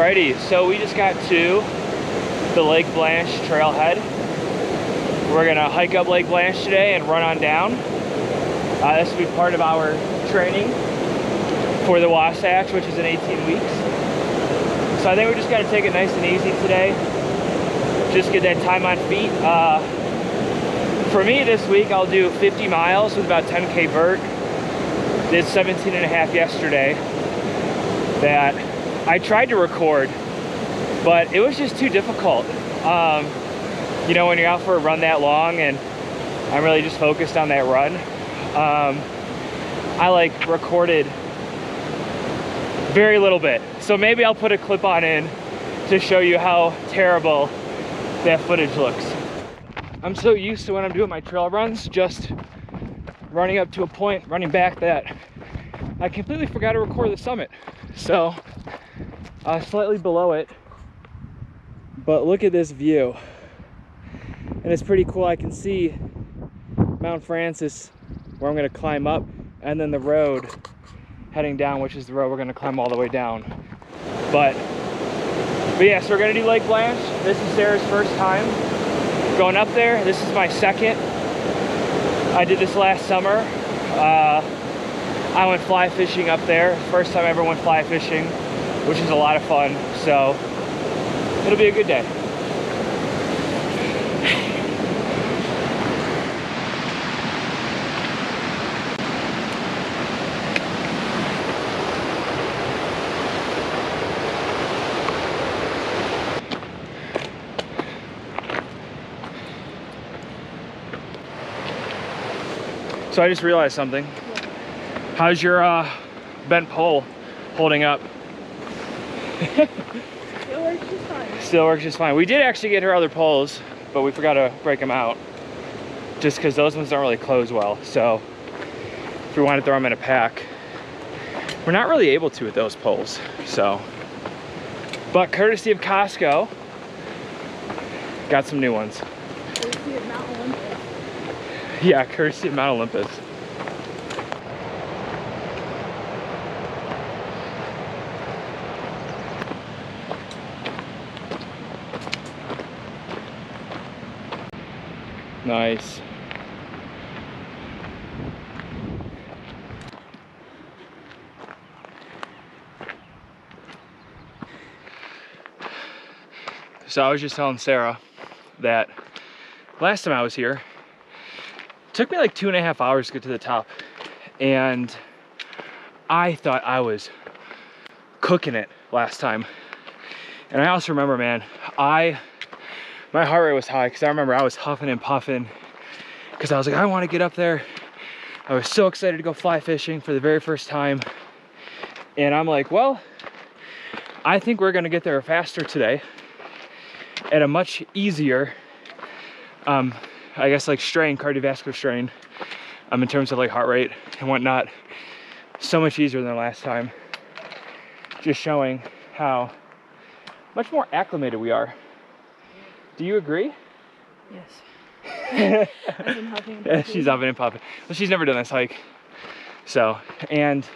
Alrighty, so we just got to the Lake Blanche trailhead. We're gonna hike up Lake Blanche today and run on down. This will be part of our training for the Wasatch, which is in 18 weeks. So I think we're just gonna take it nice and easy today. Just get that time on feet. For me this week, I'll do 50 miles with about 10K vert. Did 17.5 yesterday. That I tried to record, but it was just too difficult. You know, when you're out for a run that long and I'm really just focused on that run. I like recorded very little bit. So maybe I'll put a clip on in to show you how terrible that footage looks. I'm so used to when I'm doing my trail runs, just running up to a point, running back, that I completely forgot to record the summit. So slightly below it, but look at this view, and it's pretty cool. I can see Mount Francis, where I'm going to climb up, and then the road heading down, which is the road we're going to climb all the way down. But yeah, so we're going to do Lake Blanche. This is Sarah's first time going up there. This is my second. I did this last summer. I went fly fishing up there. First time I ever went fly fishing, which is a lot of fun. So it'll be a good day. So I just realized something. How's your bent pole holding up? Still works just fine. Still works just fine. We did actually get her other poles, but we forgot to break them out. Just because those ones don't really close well. So if we want to throw them in a pack, we're not really able to with those poles. So, but courtesy of Costco, got some new ones. Courtesy of Mount Olympus. Yeah, courtesy of Mount Olympus. Nice. So I was just telling Sarah that last time I was here, it took me like 2.5 hours to get to the top, and I thought I was cooking it last time. And I also remember, man, my heart rate was high because I remember I was huffing and puffing because I was like, I want to get up there. I was so excited to go fly fishing for the very first time. And I'm like, well, I think we're going to get there faster today at a much easier, I guess, like strain, cardiovascular strain, in terms of like heart rate and whatnot. So much easier than last time. Just showing how much more acclimated we are. Do you agree? Yes. I've been huffing and puffing. She's huffing and puffing. Well, she's never done this hike. So, and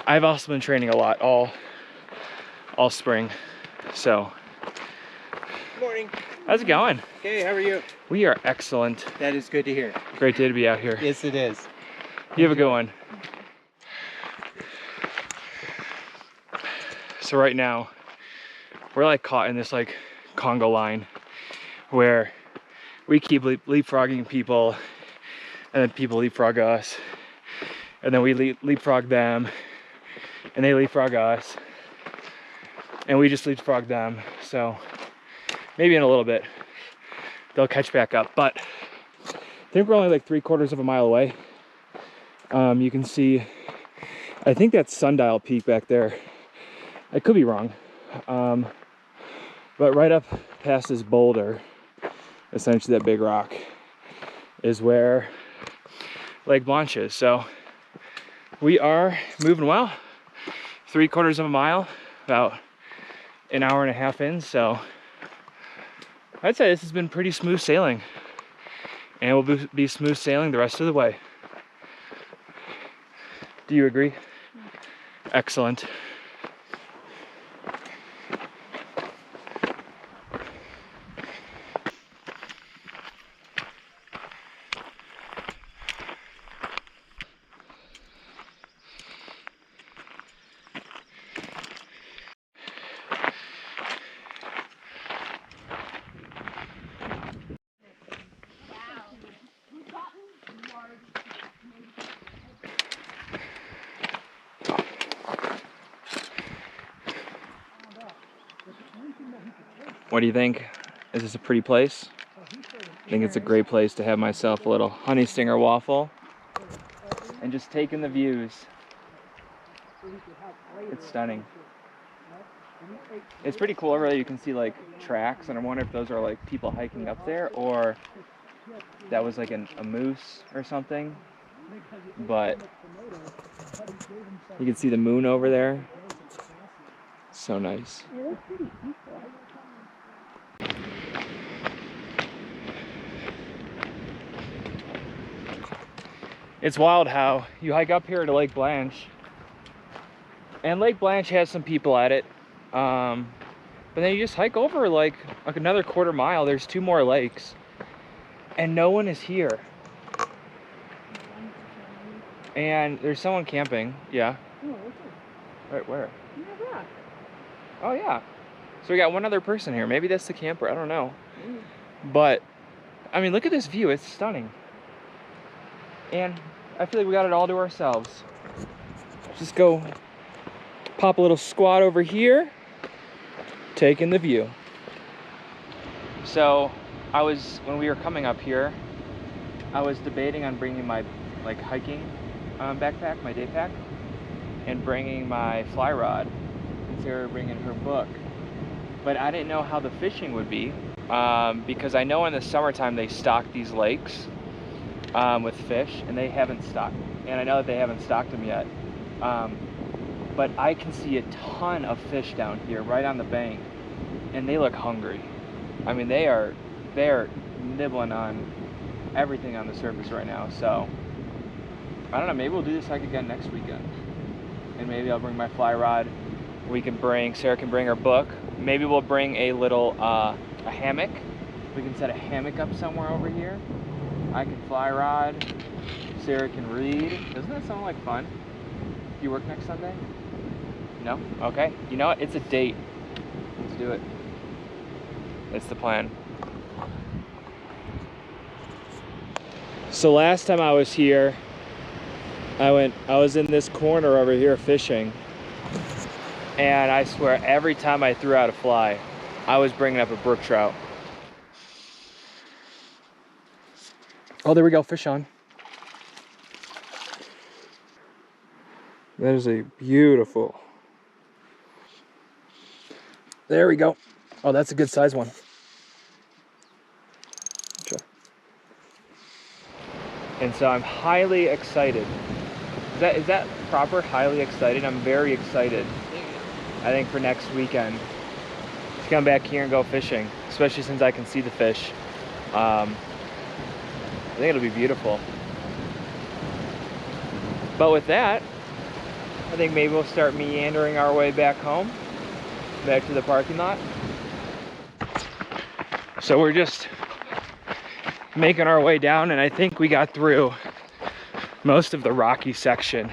I've also been training a lot all spring. So. Good morning. How's it going? Okay, how are you? We are excellent. That is good to hear. Great day to be out here. Yes, it is. You have a good one. So right now, we're like caught in this like Congo line where we keep leapfrogging people, and then people leapfrog us, and then we leapfrog them, and they leapfrog us, and we just leapfrog them. So maybe in a little bit they'll catch back up, but I think we're only like 3/4 of a mile away. You can see, I think that's Sundial Peak back there. I could be wrong. But right up past this boulder, essentially that big rock, is where Lake Blanche is. So we are moving well. 3/4 of a mile, about an hour and a half in. So I'd say this has been pretty smooth sailing, and we'll be smooth sailing the rest of the way. Do you agree? Excellent. What do you think? Is this a pretty place? I think it's a great place to have myself a little honey stinger waffle and just take in the views. It's stunning. It's pretty cool over there. You can see like tracks, and I wonder if those are like people hiking up there, or that was like a moose or something. But you can see the moon over there. So nice. It's wild how you hike up here to Lake Blanche, and Lake Blanche has some people at it, but then you just hike over like another quarter mile. There's 2 more lakes, and no one is here. And there's someone camping. Yeah. Right where? Oh yeah. So we got one other person here. Maybe that's the camper. I don't know. But I mean, look at this view. It's stunning. And I feel like we got it all to ourselves. Just go pop a little squat over here, taking the view. So when we were coming up here, I was debating on bringing my like hiking backpack, my day pack, and bringing my fly rod, and Sarah bringing her book. But I didn't know how the fishing would be, because I know in the summertime they stock these lakes with fish, and they haven't stocked, and I know that they haven't stocked them yet. But I can see a ton of fish down here right on the bank, and they look hungry. I mean, they are nibbling on everything on the surface right now. So I don't know, maybe we'll do this hike again next weekend, and maybe I'll bring my fly rod. Sarah can bring her book. Maybe we'll bring a little a hammock. We can set a hammock up somewhere over here. I can fly rod, Sarah can read. Doesn't that sound like fun? Do you work next Sunday? No? Okay. You know what? It's a date. Let's do it. That's the plan. So last time I was here, I was in this corner over here fishing, and I swear every time I threw out a fly, I was bringing up a brook trout. Oh, there we go, fish on. That is a beautiful. There we go. Oh, that's a good size one. And so I'm highly excited. Is that proper? Highly excited? I'm very excited. I think for next weekend to come back here and go fishing, especially since I can see the fish. I think it'll be beautiful. But with that, I think maybe we'll start meandering our way back home, back to the parking lot. So we're just making our way down, and I think we got through most of the rocky section.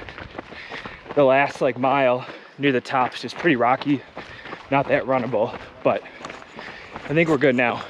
The last like mile near the top is just pretty rocky, not that runnable, but I think we're good now.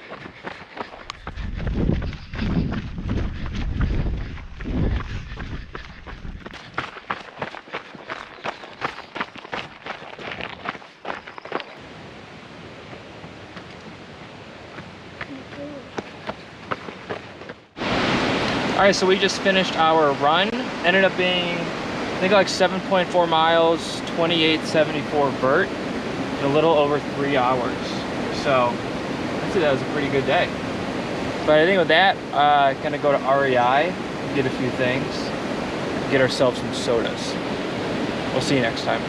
All right, so we just finished our run. Ended up being, I think, like 7.4 miles, 28.74 vert, in a little over 3 hours. So I'd say that was a pretty good day. But I think with that, gonna go to REI, get a few things, get ourselves some sodas. We'll see you next time.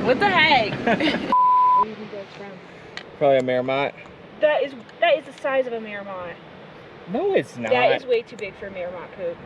What the heck? Where do you think that's from? Probably a Marmot. That is the size of a Marmot. No, it's not. That is way too big for Marmot poop.